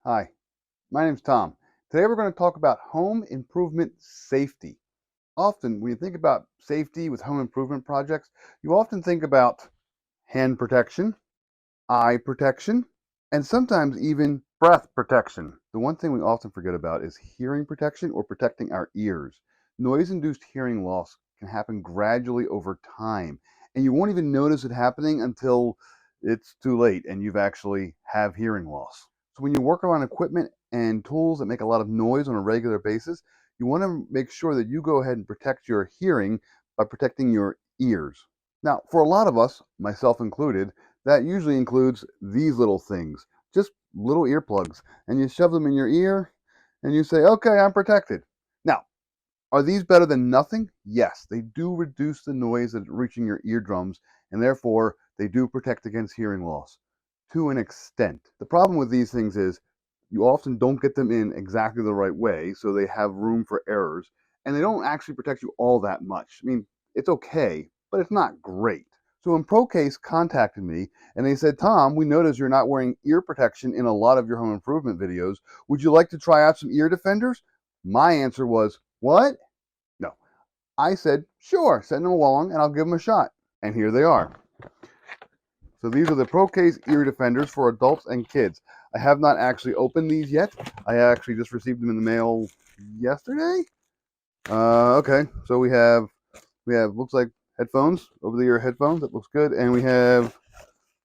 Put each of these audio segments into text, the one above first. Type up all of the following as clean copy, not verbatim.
Hi, my name's Tom. Today we're going to talk about home improvement safety. Often, when you think about safety with home improvement projects, you often think about hand protection, eye protection, and sometimes even breath protection. The one thing we often forget about is hearing protection or protecting our ears. Noise-induced hearing loss can happen gradually over time, and you won't even notice it happening until it's too late and you've actually have hearing loss. So when you work around equipment and tools that make a lot of noise on a regular basis, you want to make sure that you go ahead and protect your hearing by protecting your ears. Now, for a lot of us, myself included, that usually includes these little things, just little earplugs, and you shove them in your ear and you say, okay, I'm protected. Now, are these better than nothing? Yes, they do reduce the noise that's reaching your eardrums, and therefore they do protect against hearing loss to an extent. The problem with these things is you often don't get them in exactly the right way, so they have room for errors, and they don't actually protect you all that much. I mean, it's okay, but it's not great. So when ProCase contacted me and they said, Tom, we noticed you're not wearing ear protection in a lot of your home improvement videos. Would you like to try out some ear defenders? My answer was, what? No. I said, sure, send them along and I'll give them a shot. And here they are. So these are the ProCase ear defenders for adults and kids. I have not actually opened these yet. I actually just received them in the mail yesterday. Okay, so we have looks like headphones, over the ear headphones. That looks good. And we have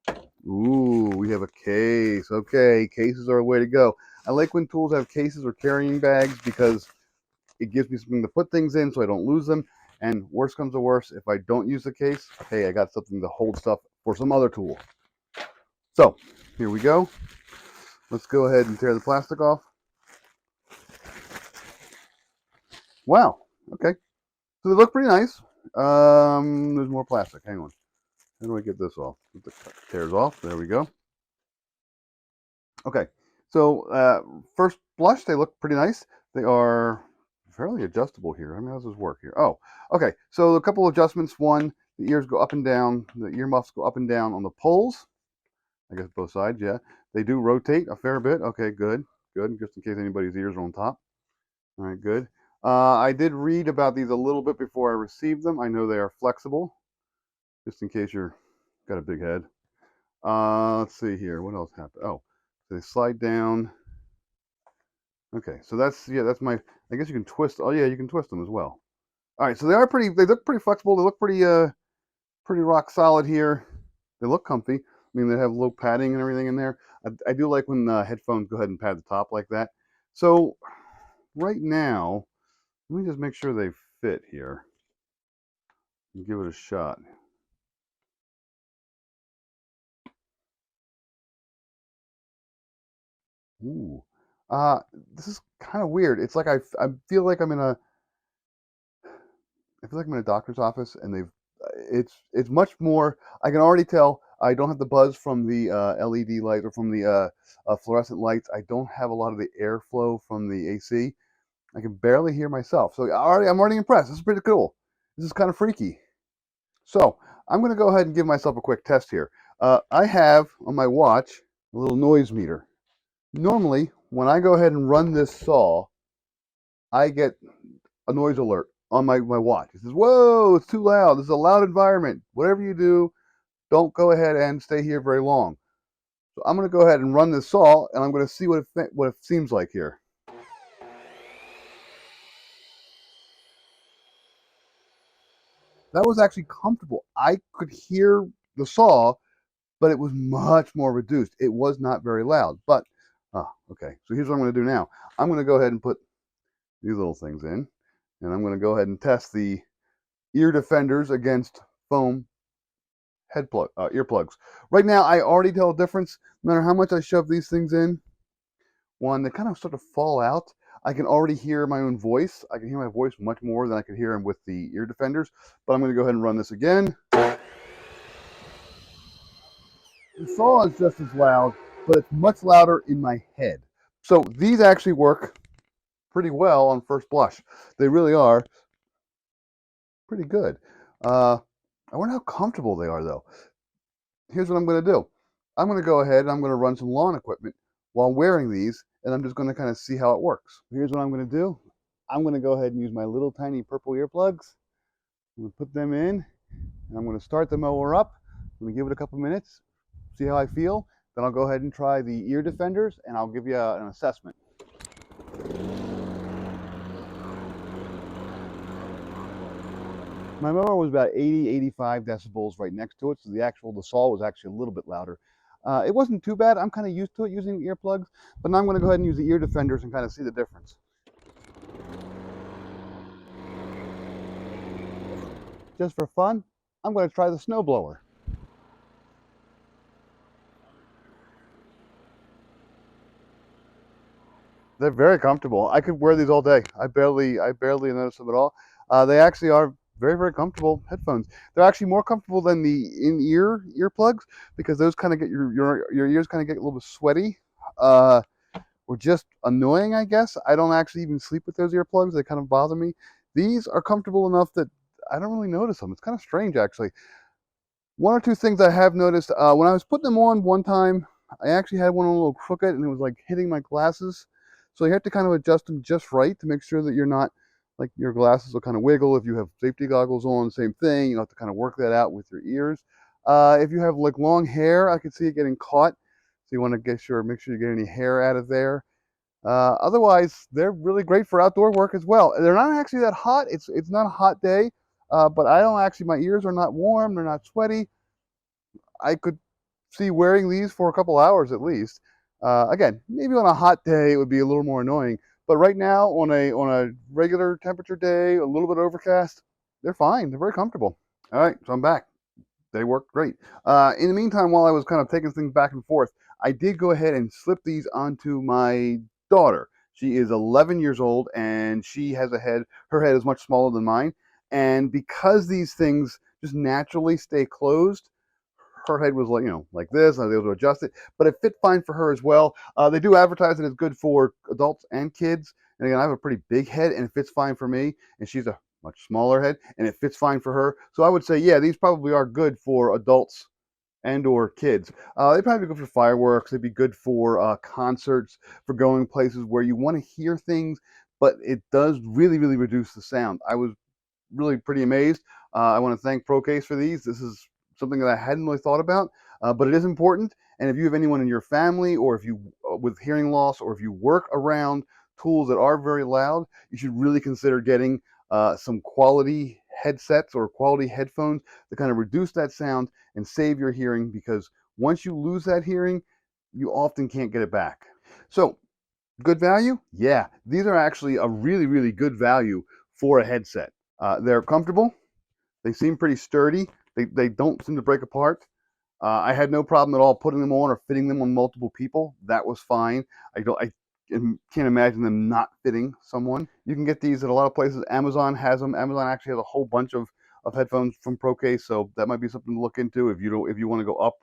a case. Okay, cases are a way to go. I like when tools have cases or carrying bags because it gives me something to put things in so I don't lose them. And worst comes to worst, if I don't use the case, hey, I got something to hold stuff for some other tool. So here we go. Let's go ahead and tear the plastic off. Wow. Okay. So they look pretty nice. There's more plastic. Hang on. How do I get this off? Get the tears off. There we go. Okay. So first blush, they look pretty nice. They are fairly adjustable here. I mean, how does this work here? Oh, okay. So a couple adjustments. One, the ears go up and down. The earmuffs go up and down on the poles. I guess both sides, yeah. They do rotate a fair bit. Okay, good. Good. Just in case anybody's ears are on top. All right, good. I did read about these a little bit before I received them. I know they are flexible, just in case you're got a big head. Let's see here. What else happened? Oh, they slide down. Okay, so that's my. I guess you can twist. Oh yeah, you can twist them as well. All right, so they are pretty. They look pretty flexible. They look pretty rock solid here. They look comfy. I mean, they have low padding and everything in there. I do like when headphones go ahead and pad the top like that. So right now, let me just make sure they fit here and give it a shot. Ooh, this is kind of weird. It's like I feel like I feel like I'm in a doctor's office, and it's much more. I can already tell. I don't have the buzz from the LED light or from the fluorescent lights. I don't have a lot of the airflow from the AC. I can barely hear myself. So I'm already impressed. This is pretty cool. This is kind of freaky. So I'm going to go ahead and give myself a quick test here. I have on my watch a little noise meter. Normally, when I go ahead and run this saw, I get a noise alert on my watch. It says, whoa, it's too loud. This is a loud environment. Whatever you do, don't go ahead and stay here very long. So I'm going to go ahead and run this saw, and I'm going to see what it seems like here. That was actually comfortable. I could hear the saw, but it was much more reduced. It was not very loud. But, okay. So here's what I'm going to do now. I'm going to go ahead and put these little things in, and I'm going to go ahead and test the ear defenders against foam earplugs. Right now, I already tell a difference. No matter how much I shove these things in, one, they kind of start to fall out. I can already hear my own voice. I can hear my voice much more than I could hear with the ear defenders. But I'm going to go ahead and run this again. The saw is just as loud, but it's much louder in my head. So these actually work pretty well on first blush. They really are pretty good. I wonder how comfortable they are, though. Here's what I'm going to do. I'm going to go ahead and I'm going to run some lawn equipment while wearing these, and I'm just going to kind of see how it works. Here's what I'm going to do. I'm going to go ahead and use my little tiny purple earplugs. I'm going to put them in, and I'm going to start the mower up. I'm going to give it a couple minutes, see how I feel. Then I'll go ahead and try the ear defenders, and I'll give you an assessment. My mower was about 80, 85 decibels right next to it, so the saw was actually a little bit louder. It wasn't too bad. I'm kind of used to it using earplugs, but now I'm going to go ahead and use the ear defenders and kind of see the difference. Just for fun, I'm going to try the snowblower. They're very comfortable. I could wear these all day. I barely notice them at all. They actually are very, very comfortable headphones. They're actually more comfortable than the in-ear earplugs because those kind of get your ears kind of get a little bit sweaty, or just annoying, I guess. I don't actually even sleep with those earplugs. They kind of bother me. These are comfortable enough that I don't really notice them. It's kind of strange, actually. One or two things I have noticed, when I was putting them on one time, I actually had one a little crooked and it was like hitting my glasses. So you have to kind of adjust them just right to make sure that you're not, like, your glasses will kind of wiggle. If you have safety goggles on, same thing. You have to kind of work that out with your ears. If you have like long hair, I could see it getting caught. So you want to make sure you get any hair out of there. Otherwise, they're really great for outdoor work as well. They're not actually that hot. It's not a hot day, but I don't actually, my ears are not warm. They're not sweaty. I could see wearing these for a couple hours at least. Again, maybe on a hot day it would be a little more annoying, but right now on a regular temperature day, a little bit overcast, they're fine. They're very comfortable. All right, so I'm back. They worked great. In the meantime, while I was kind of taking things back and forth, I did go ahead and slip these onto my daughter. She is 11 years old and she has a head, her head is much smaller than mine. And because these things just naturally stay closed, her head was like, like this. I was able to adjust it, but it fit fine for her as well. They do advertise that it's good for adults and kids. And again, I have a pretty big head and it fits fine for me. And she's a much smaller head and it fits fine for her. So I would say, yeah, these probably are good for adults and or kids. They'd probably be good for fireworks. They'd be good for concerts, for going places where you want to hear things, but it does really, really reduce the sound. I was really pretty amazed. I want to thank ProCase for these. This is something that I hadn't really thought about, but it is important. And if you have anyone in your family, or if you with hearing loss, or if you work around tools that are very loud, you should really consider getting some quality headsets or quality headphones to kind of reduce that sound and save your hearing, because once you lose that hearing, you often can't get it back. So, good value? Yeah, these are actually a really, really good value for a headset. They're comfortable. They seem pretty sturdy. They don't seem to break apart. I had no problem at all putting them on or fitting them on multiple people. That was fine. I can't imagine them not fitting someone. You can get these at a lot of places. Amazon has them. Amazon actually has a whole bunch of headphones from ProCase, so that might be something to look into if you want to go up,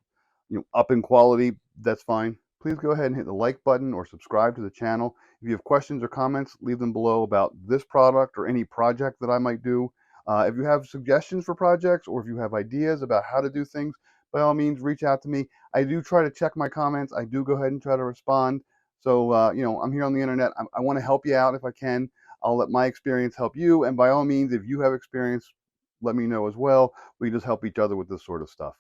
up in quality. That's fine. Please go ahead and hit the like button or subscribe to the channel. If you have questions or comments, leave them below about this product or any project that I might do. If you have suggestions for projects, or if you have ideas about how to do things, by all means, reach out to me. I do try to check my comments. I do go ahead and try to respond. So, I'm here on the internet. I want to help you out if I can. I'll let my experience help you. And by all means, if you have experience, let me know as well. We just help each other with this sort of stuff.